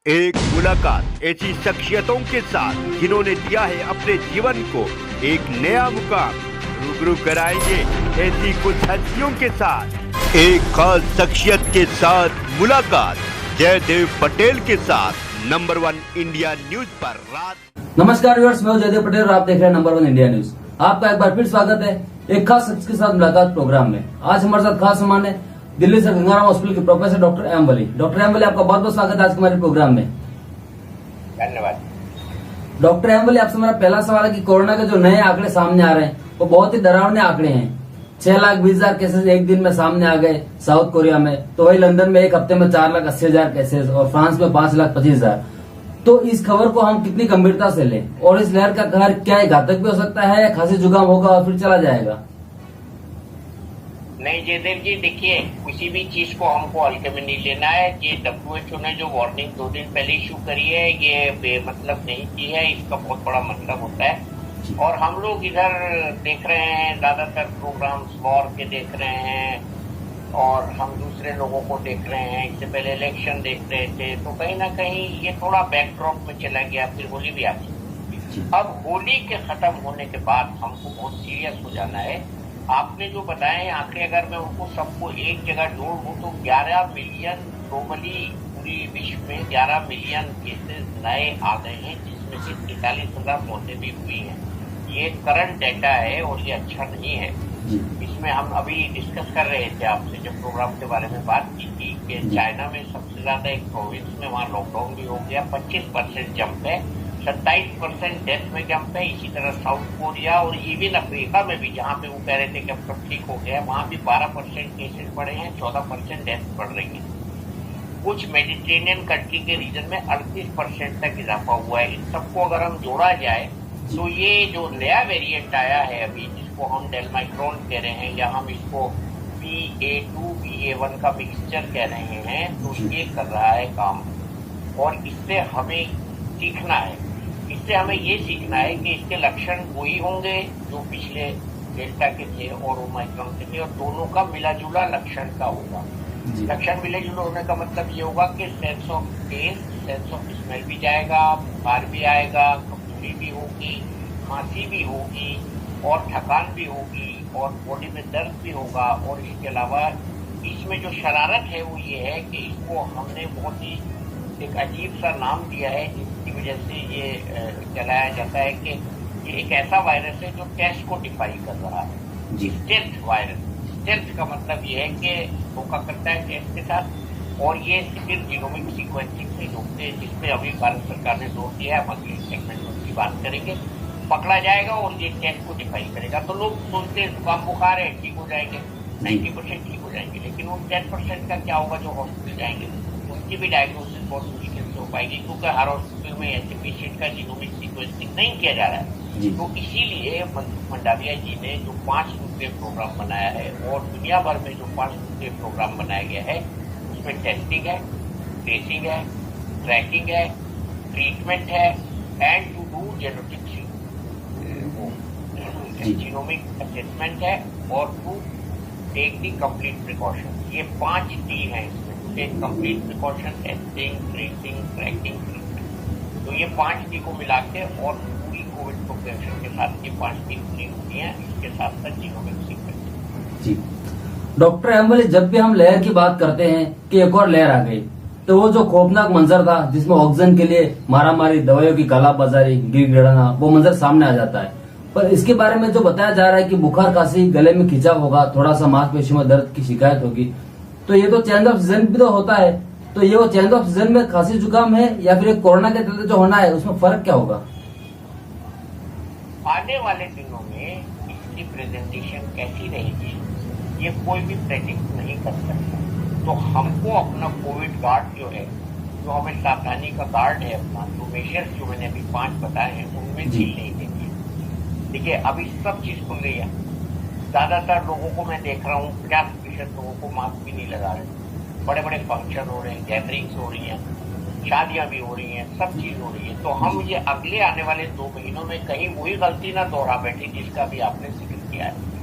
एक मुलाकात ऐसी शख्सियतों के साथ जिन्होंने दिया है अपने जीवन को एक नया मुकाम। रूबरू कराएंगे ऐसी कुछ हस्तियों के साथ एक खास शख्सियत के साथ मुलाकात। जयदेव पटेल के साथ नंबर 1 इंडिया न्यूज पर रात। नमस्कार व्यूअर्स, मैं जयदेव पटेल और आप देख रहे हैं नंबर 1 इंडिया न्यूज। आपका एक बार फिर स्वागत है एक खास शख्स के साथ मुलाकात प्रोग्राम में। आज हमारे साथ खास मेहमान है दिल्ली से गंगाराम हॉस्पिटल के प्रोफेसर डॉक्टर एम वली। डॉक्टर एम वली, आपका बहुत बहुत स्वागत है आज के हमारे प्रोग्राम में। धन्यवाद। डॉक्टर एम वली, आपसे हमारा पहला सवाल है कि कोरोना के जो नए आंकड़े सामने आ रहे हैं वो बहुत ही डरावने आंकड़े हैं। 6,20,000 केसेस एक दिन में सामने आ गए साउथ कोरिया में, तो वही लंदन में एक हफ्ते में 4,80,000 केसेस और फ्रांस में 5,25,000। तो इस खबर को हम कितनी गंभीरता से लें और इस लहर का कहर क्या घातक भी हो सकता है या खांसी जुकाम होगा और फिर चला जाएगा? नहीं जयदेव जी, देखिए किसी भी चीज को हमको हल्के में नहीं लेना है। ये WHO ने जो वार्निंग 2 दिन पहले इशू करी है ये बेमतलब नहीं की है, इसका बहुत बड़ा मतलब होता है। और हम लोग इधर देख रहे हैं ज्यादातर प्रोग्राम्स वॉर के देख रहे हैं और हम दूसरे लोगों को देख रहे हैं। इससे पहले इलेक्शन देख रहे थे, तो कहीं ना कहीं ये थोड़ा बैकड्रॉप में चला गया। फिर होली भी आ गई। अब होली के खत्म होने के बाद हमको बहुत सीरियस हो जाना है। आपने जो बताए आंकड़े, अगर मैं उनको सबको एक जगह जोड़ दूं तो 11 मिलियन ग्लोबली पूरी विश्व में 11 मिलियन केसेस नए आ गए हैं, जिसमें से 43,000 मौतें भी हुई हैं। ये करंट डेटा है और ये अच्छा नहीं है। इसमें हम अभी डिस्कस कर रहे थे आपसे जब प्रोग्राम के बारे में बात की थी कि चाइना में सबसे ज्यादा एक प्रोविंस में वहाँ लॉकडाउन भी हो गया, 25% जंप है, 27% डेथ में जंप है। इसी तरह साउथ कोरिया और इवन अफ्रीका में भी, जहाँ पे वो कह रहे थे कि अब सब ठीक हो गया, वहाँ भी 12% केसेस बढ़े हैं, 14% डेथ बढ़ रही है। कुछ मेडिटेरेनियन कंट्री के रीजन में 38% तक इजाफा हुआ है। इन सबको अगर हम जोड़ा जाए तो ये जो नया वेरिएंट आया है अभी, जिसको हम डेल्माइक्रॉन कह रहे हैं या हम इसको BA2 BA1 का मिक्सचर कह रहे हैं, तो ये कर रहा है काम। और इससे हमें सीखना है, इससे हमें ये सीखना है कि इसके लक्षण वही होंगे जो पिछले डेल्टा के थे और ओमाइक्रॉन के थे, और दोनों का मिला जुला लक्षण का होगा। लक्षण मिले जुले होने का मतलब ये होगा कि sense of taste, sense of smell भी जाएगा, बुखार भी आएगा, कमजोरी भी होगी, खांसी भी होगी और थकान भी होगी और बॉडी में दर्द भी होगा। और इसके अलावा इसमें जो शरारत है वो ये है कि इसको हमने बहुत ही एक अजीब सा नाम दिया है, जिसकी वजह से ये चलाया जाता है कि ये एक ऐसा वायरस है जो टेस्ट को डिफाई कर रहा है। स्टेल्थ वायरस, स्टेल्थ का मतलब ये है कि धोखा करता है टेस्ट के साथ, और ये सिर्फ जीनोमिक सीक्वेंसिंग से जोड़ते हैं, जिसपे अभी भारत सरकार ने जोर दिया है। हम अगले सेगमेंट में उसकी बात करेंगे। पकड़ा जाएगा और ये टेस्ट को डिफाई करेगा। तो लोग सोचते हैं जुकाम बुखार है, ठीक हो जाएंगे, 90% ठीक हो जाएंगे, लेकिन उन 10% का क्या होगा जो हॉस्पिटल जाएंगे? उनकी भी डायग्नोसिस बहुत मुश्किल से हो पाएगी, क्योंकि हर हॉस्पिटल में ऐसे पेशेंट का जीनोमिक सीक्वेंसिंग नहीं किया जा रहा है। तो इसीलिए मनसुख मंडाविया जी ने जो 5 सूत्रीय प्रोग्राम बनाया है, और दुनिया भर में जो 5 सूत्रीय प्रोग्राम बनाया गया है, उसमें टेस्टिंग है, ट्रेसिंग है, ट्रैकिंग है, ट्रीटमेंट है and to do genetic genomic assessment है और to take the complete precaution. ये 5 डी है इसमें, take complete precaution, testing, tracing, tracking, treatment. तो ये 5 डी को मिला के और पूरी कोविड प्रिपरेशन के साथ ये 5 डी पूरी होती है, इसके साथ साथ जीनोमिक सीक्वेंसिंग। जी डॉक्टर एम वली, जब भी हम लहर की बात करते हैं कि एक और लहर आ गई, तो वो जो खौफनाक मंजर था जिसमें ऑक्सीजन के लिए मारामारी, दवाइयों की कालाबाजारी, गिड़गिड़ाना, वो मंजर सामने आ जाता है। पर इसके बारे में जो बताया जा रहा है कि बुखार, खांसी, गले में खिंचाव होगा, थोड़ा सा मांसपेशियों में दर्द की शिकायत होगी, तो ये तो चेंज ऑफ सीजन भी तो होता है। तो ये वो चेंज ऑफ सीजन में खांसी जुकाम है या फिर कोरोना के चलते जो होना है उसमें फर्क क्या होगा? आने वाले दिनों में इसकी प्रेजेंटेशन कैसी रहेगी ये कोई भी प्रेडिक्ट नहीं कर सकता। तो हमको अपना कोविड गार्ड जो है, जो हमें सावधानी का गार्ड है अपना, जो मेजर्स जो मैंने अभी 5 बताए हैं, उनमें ढील नहीं देंगे। देखिए अभी सब चीज खुल गई है। ज्यादातर लोगों को मैं देख रहा हूँ, 50% लोगों को मास्क भी नहीं लगा रहे। बड़े बड़े फंक्शन हो रहे हैं, गैदरिंग्स हो रही हैं, शादियां भी हो रही हैं, सब चीज हो रही है। तो हम ये अगले आने वाले 2 महीनों में कहीं वही गलती ना दोहरा बैठे जिसका भी आपने जिक्र किया है।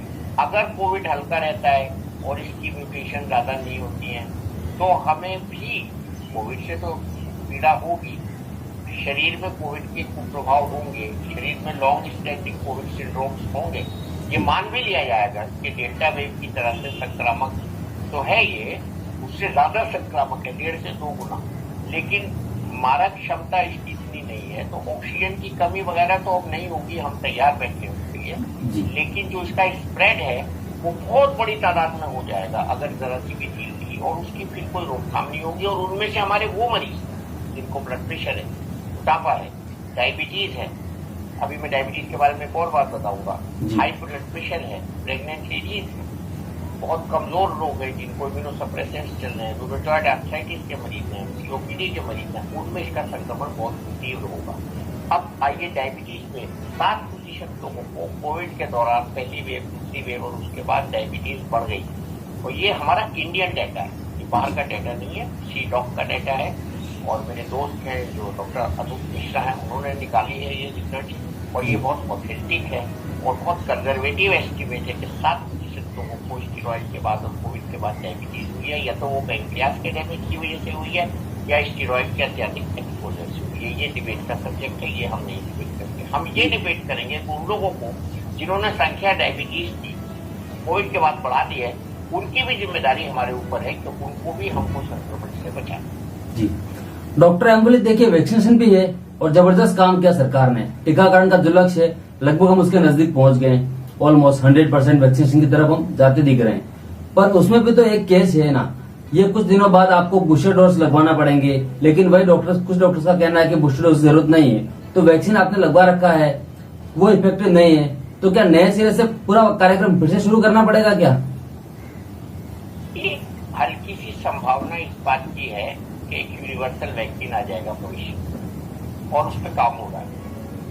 अगर कोविड हल्का रहता है और इसकी म्यूटेशन ज्यादा नहीं होती है, तो हमें भी कोविड से तो पीड़ा होगी, शरीर में कोविड के कुप्रभाव होंगे, शरीर में लॉन्ग स्टैंडिंग कोविड सिंड्रोम्स होंगे, ये मान भी लिया जाएगा कि डेल्टा वेव की तरह से संक्रामक तो है, ये उससे ज्यादा संक्रामक है, 1.5 से 2 गुना, लेकिन मारक क्षमता इसकी इतनी नहीं है। तो ऑक्सीजन की कमी वगैरह तो अब नहीं होगी, हम तैयार बैठे उसके लिए, लेकिन जो इसका स्प्रेड है वो बहुत बड़ी तादाद में हो जाएगा अगर जरा सी भी ढील दी, और उसकी फिर कोई रोकथाम नहीं होगी। और उनमें से हमारे वो मरीज जिनको ब्लड प्रेशर है, मोटापा है, डायबिटीज है, अभी मैं डायबिटीज के बारे में एक और बात बताऊंगा, हाई ब्लड प्रेशर है, प्रेग्नेंट लेडीज है, बहुत कमजोर लोग हैं जिनको इम्यूनोसप्रेसेंट्स चल रहे हैं, रूमेटॉइड आर्थराइटिस के मरीज हैं, सीओपीडी के मरीज हैं, उनमें इसका संक्रमण बहुत तीव्र होगा। अब आइए डायबिटीज में 7% लोगों को कोविड के दौरान पहली वेव, दूसरी वेव और उसके बाद डायबिटीज बढ़ गई। तो ये हमारा इंडियन डाटा है, ये बाहर का डाटा नहीं है, सीडॉक का डाटा है, और मेरे दोस्त हैं जो डॉक्टर अनूप मिश्रा हैं, उन्होंने निकाली है ये रिसर्च, और ये बहुत ऑथेंटिक है और बहुत कंजर्वेटिव एस्टिमेट है कि 7% लोगों को स्टीरॉइड के बाद और कोविड के बाद डायबिटीज हुई है, या तो वो पैंक्रियास के डैमेज की वजह से हुई है या स्टीरॉइड के अत्यधिक एक्सपोजर से हुई है। ये डिबेट का सब्जेक्ट है, ये हम नहीं डिबेट करते। हम ये डिबेट करेंगे उन लोगों को जिन्होंने संख्या डायबिटीज की कोविड के बाद बढ़ा दी है, उनकी भी जिम्मेदारी हमारे ऊपर है कि उनको भी हमको संक्रमण से बचाएं। जी डॉक्टर एम्बुली, देखिए वैक्सीनेशन भी है और जबरदस्त काम किया सरकार ने। टीकाकरण का जो लक्ष्य है लगभग हम उसके नजदीक पहुंच गए, ऑलमोस्ट 100% वैक्सीनेशन की तरफ हम जाते दिख रहे हैं। पर उसमें भी तो एक केस है ना, ये कुछ दिनों बाद आपको बूस्टर डोज लगवाना पड़ेंगे, लेकिन वही कुछ डॉक्टर्स का कहना है कि बूस्टर डोज की जरूरत नहीं है, तो वैक्सीन आपने लगवा रखा है वो इफेक्टिव नहीं है, तो क्या नए सिरे से पूरा कार्यक्रम फिर से शुरू करना पड़ेगा क्या? हल्की सी संभावना इस बात की है कि एक यूनिवर्सल वैक्सीन आ जाएगा भविष्य में, और उस पर काम हो रहा है।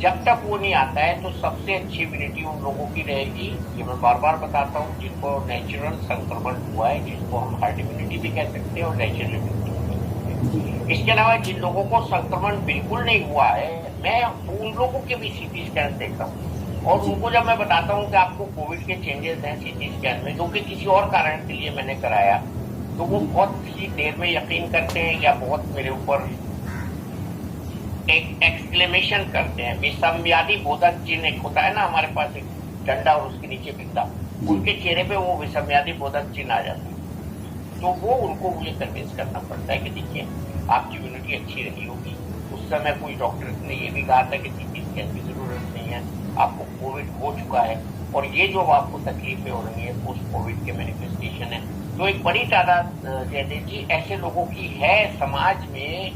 जब तक वो नहीं आता है तो सबसे अच्छी इम्यूनिटी उन लोगों की रहेगी, ये मैं बार बार बताता हूँ, जिनको नेचुरल संक्रमण हुआ है, जिसको हम हार्ड इम्यूनिटी भी कह सकते हैं और नेचुरल इम्यूनिटी भी कह सकते हैं। इसके अलावा जिन लोगों को संक्रमण बिल्कुल नहीं हुआ है, मैं उन लोगों के भी सीटी स्कैन देखता हूँ, और उनको जब मैं बताता हूँ कि आपको कोविड के चेंजेस हैं सीटी स्कैन में, जो कि किसी और कारण के लिए मैंने कराया, तो वो बहुत ही देर में यकीन करते हैं या बहुत मेरे ऊपर एक एक्सक्लेमेशन करते हैं। विषमव्याधि बोधक चिन्ह एक होता है ना हमारे पास, एक डंडा और उसके नीचे बिंदा, उनके चेहरे पे वो विषमव्याधि बोधक चिन्ह आ जाता है। तो वो उनको मुझे कन्विंस करना पड़ता है कि देखिए आपकी इम्यूनिटी अच्छी रही होगी। उस समय कोई डॉक्टर ने ये भी कहा था कि सीटी स्कैन की जरूरत नहीं है, आपको कोविड हो चुका है, और ये जो आपको तकलीफें हो रही है पोस्ट कोविड के मैनिफेस्टेशन है। तो एक बड़ी तादाद जयदेव जी ऐसे लोगों की है समाज में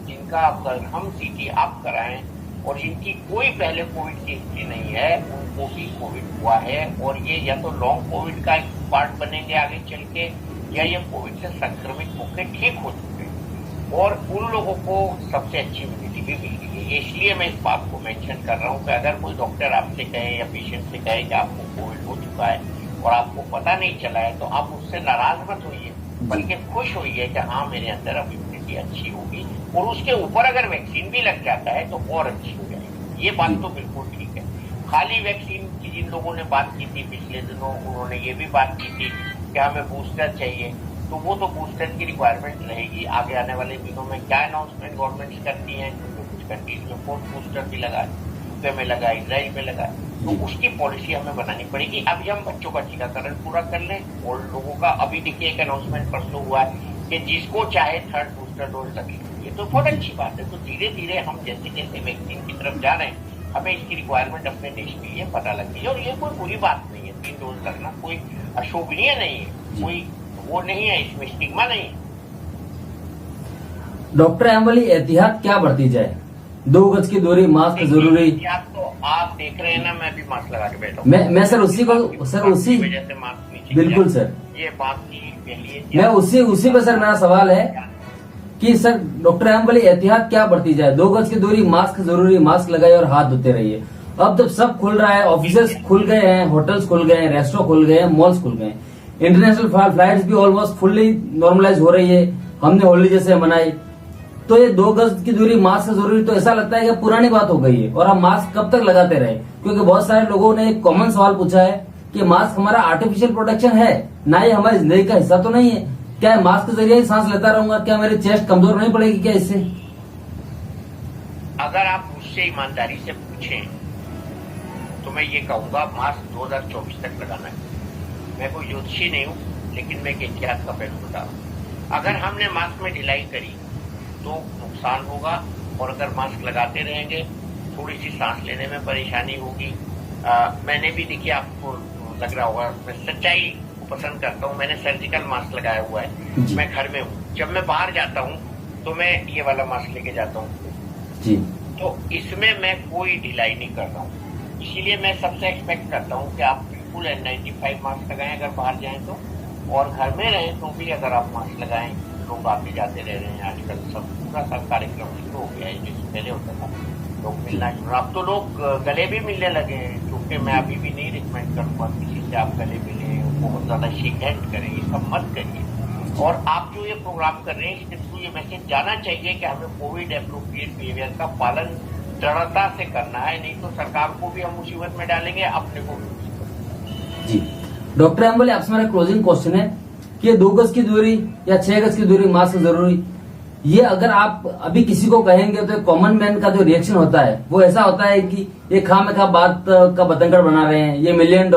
जिनका अगर हम सीटी आप कराएं और जिनकी कोई पहले कोविड की हिस्ट्री नहीं है, उनको भी कोविड हुआ है, और ये या तो लॉन्ग कोविड का एक पार्ट बनेंगे आगे चल के, या ये कोविड से संक्रमित होकर ठीक हो चुके हैं, और उन लोगों को सबसे अच्छी इम्यूनिटी भी मिल गई है। इसलिए मैं इस बात को मेंशन कर रहा हूँ कि अगर कोई डॉक्टर आपसे कहे या पेशेंट से कहे कि आपको कोविड हो चुका है और आपको पता नहीं चला है, तो आप उससे नाराज मत होइए, बल्कि खुश होइए कि हाँ मेरे अंदर अब इम्यूनिटी अच्छी होगी, और उसके ऊपर अगर वैक्सीन भी लग जाता है तो और अच्छी हो जाएगी। ये बात तो बिल्कुल ठीक है। खाली वैक्सीन की जिन लोगों ने बात की थी पिछले दिनों, उन्होंने ये भी बात की थी कि हमें बूस्टर चाहिए, तो वो तो बूस्टर की रिक्वायरमेंट रहेगी। आगे आने वाले दिनों में क्या अनाउंसमेंट गवर्नमेंट करती है, क्योंकि कुछ कंट्रीज में 4th बूस्टर भी लगा, यूके में लगा, इजराइल में लगा, तो उसकी पॉलिसी हमें बनानी पड़ेगी। अभी हम बच्चों का टीकाकरण पूरा कर लें, और लोगों का अभी देखिए एक अनाउंसमेंट परसों हुआ है कि जिसको चाहे 3rd बूस्टर डोज लगे, ये तो बहुत अच्छी बात है। तो धीरे धीरे हम जैसे जैसे वैक्सीन की तरफ जा रहे हैं, हमें इसकी रिक्वायरमेंट अपने देश के लिए पता लगती है, और ये कोई बुरी बात नहीं है। 3 डोज लगना कोई अशोभनीय नहीं है, कोई वो नहीं है, इसमें स्टिग्मा नहीं है। डॉक्टर एम्बुली, एहतियात क्या बरती जाए? 2 गज की दूरी, मास्क जरूरी। तो आप देख रहे हैं ना, मैं भी मास्क लगा के बैठा हूँ। मैं सर उसी को उसी वजह से मास्क नीचे बिल्कुल सर, ये बात के लिए मैं उसी पे सर मेरा सवाल है कि सर डॉक्टर एम्बुली, एहतियात क्या बरती जाए? 2 गज की दूरी, मास्क जरूरी, मास्क लगाइए और हाथ धोते रहिए। अब जब सब खुल रहा है, ऑफिसेस खुल गए हैं, होटल्स खुल गए हैं, रेस्टोरेंट खुल गए हैं, मॉल्स खुल गए हैं, इंटरनेशनल फ्लाइट्स भी ऑलमोस्ट फुल्ली नॉर्मलाइज हो रही है, हमने होली जैसे मनाई, तो ये 2 गज की दूरी, मास्क जरूरी, तो ऐसा लगता है कि पुरानी बात हो गई है और हम मास्क कब तक लगाते रहे? क्योंकि बहुत सारे लोगों ने एक कॉमन सवाल पूछा है कि मास्क हमारा आर्टिफिशियल प्रोटेक्शन है ना, ये हमारी जिंदगी का हिस्सा तो नहीं है। क्या मास्क के जरिए ही सांस लेता रहूंगा? क्या मेरी चेस्ट कमजोर नहीं पड़ेगी क्या इससे? अगर आप मुझसे ईमानदारी से पूछें तो मैं ये कहूंगा मास्क 2024 तक लगाना है। मैं कोई ज्योतिषी नहीं हूं, लेकिन मैं एक इतिहास का पहलू बता रहा हूं। अगर हमने मास्क में ढिलाई करी तो नुकसान होगा, और अगर मास्क लगाते रहेंगे थोड़ी सी सांस लेने में परेशानी होगी। मैंने भी देखिए, आपको लग रहा होगा मैं सच्चाई को पसंद करता हूं। मैंने सर्जिकल मास्क लगाया हुआ है, मैं घर में हूं। जब मैं बाहर जाता हूं तो मैं ये वाला मास्क लेके जाता हूं जी। तो इसमें मैं कोई ढिलाई नहीं करता हूं। इसीलिए मैं सबसे एक्सपेक्ट करता हूं कि आप बिल्कुल N95 मास्क लगाएं अगर बाहर जाएं तो, और घर में रहें तो भी अगर आप मास्क लगाएं। लोग आते जाते रह रहे हैं, आजकल सब पूरा सा कार्यक्रम शुरू हो गया है, जैसे पहले होता था लोग मिलना जुलना। अब तो लोग गले भी मिलने लगे हैं, क्योंकि मैं अभी भी नहीं रिकमेंड करूंगा किसी से आप गले मिले, बहुत ज्यादा शेक हैंड करें, ये सब मत करिए। और आप जो ये प्रोग्राम कर रहे हैं इसके थ्रू ये मैसेज जाना चाहिए कि हमें कोविड एप्रोप्रिएट बिहेवियर का पालन दृढ़ता से करना है, नहीं तो सरकार को भी हम मुसीबत में डालेंगे, अपने को भी। जी डॉक्टर अम्बोले, आपसे मेरा क्लोजिंग क्वेश्चन है कि 2 गज की दूरी या 6 गज की दूरी मास्क जरूरी, ये अगर आप अभी किसी को कहेंगे तो कॉमन मैन का जो रिएक्शन होता है वो ऐसा होता है कि ये खामखा बात का बतंगड़ बना रहे हैं, ये $1 मिलियन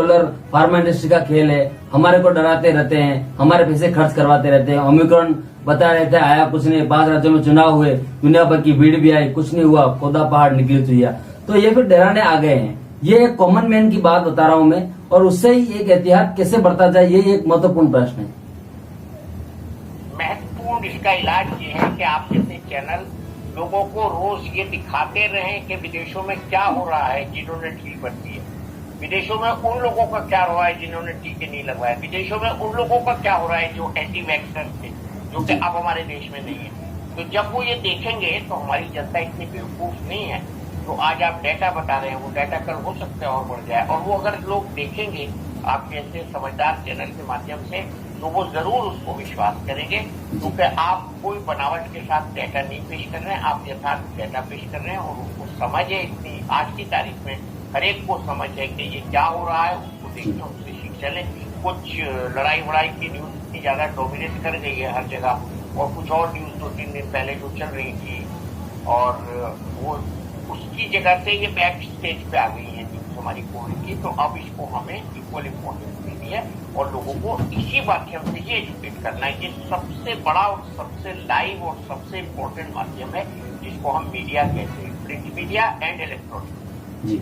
फार्मा इंडस्ट्री का खेल है, हमारे को डराते रहते हैं, हमारे पैसे खर्च करवाते रहते हैं। ओमिक्रॉन बता रहे थे आया कुछ नहीं, 5 राज्यों में चुनाव हुए, दुनिया भर की भीड़ भी आई, कुछ नहीं हुआ, खोदा पहाड़ निकली चुहिया। तो ये फिर डराने आ गए हैं। ये एक कॉमन मैन की बात बता रहा हूं मैं, और उससे ही एक एहतियात कैसे बढ़ता जाए, ये एक महत्वपूर्ण प्रश्न है। महत्वपूर्ण इसका इलाज ये है कि आप जैसे चैनल लोगों को रोज ये दिखाते रहें कि विदेशों में क्या हो रहा है जिन्होंने ढील बरती है, विदेशों में उन लोगों का क्या हो रहा है जिन्होंने टीके नहीं लगवाए, विदेशों में उन लोगों का क्या हो रहा है जो एंटी वैक्सर थे, जो कि अब हमारे देश में नहीं है। तो जब वो ये देखेंगे तो हमारी जनता इतनी बेवकूफ नहीं है। तो आज आप डेटा बता रहे हैं, वो डेटा कल हो सकता है और बढ़ जाए, और वो अगर लोग देखेंगे आपके ऐसे समझदार चैनल के माध्यम से तो वो जरूर उसको विश्वास करेंगे, क्योंकि आप कोई बनावट के साथ डेटा नहीं पेश कर रहे हैं, आप यथार्थ डेटा पेश कर रहे हैं। और उसको समझ है, इतनी आज की तारीख में हर एक को समझ है कि ये क्या हो रहा है, उसको देखें, उससे शिक्षा लें। कुछ लड़ाई वड़ाई की न्यूज इतनी ज्यादा डोमिनेट कर गई है हर जगह, और कुछ और न्यूज 2-3 दिन पहले जो चल रही थी, और वो उसकी जगह से ये बैक स्टेज पे आ गई है न्यूज हमारी कोविड की। तो अब इसको हमें इक्वल इम्पोर्टेंस देनी है और लोगों को इसी माध्यम से ये एजुकेट करना है। ये सबसे बड़ा और सबसे लाइव और सबसे इम्पोर्टेंट माध्यम है जिसको हम मीडिया कहते हैं, प्रिंट मीडिया एंड इलेक्ट्रॉनिक। जी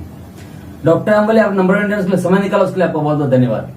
डॉक्टर अम्बोले, आप नंबर इंडियंस के लिए समय निकाला, उसके लिए आपका बहुत बहुत धन्यवाद।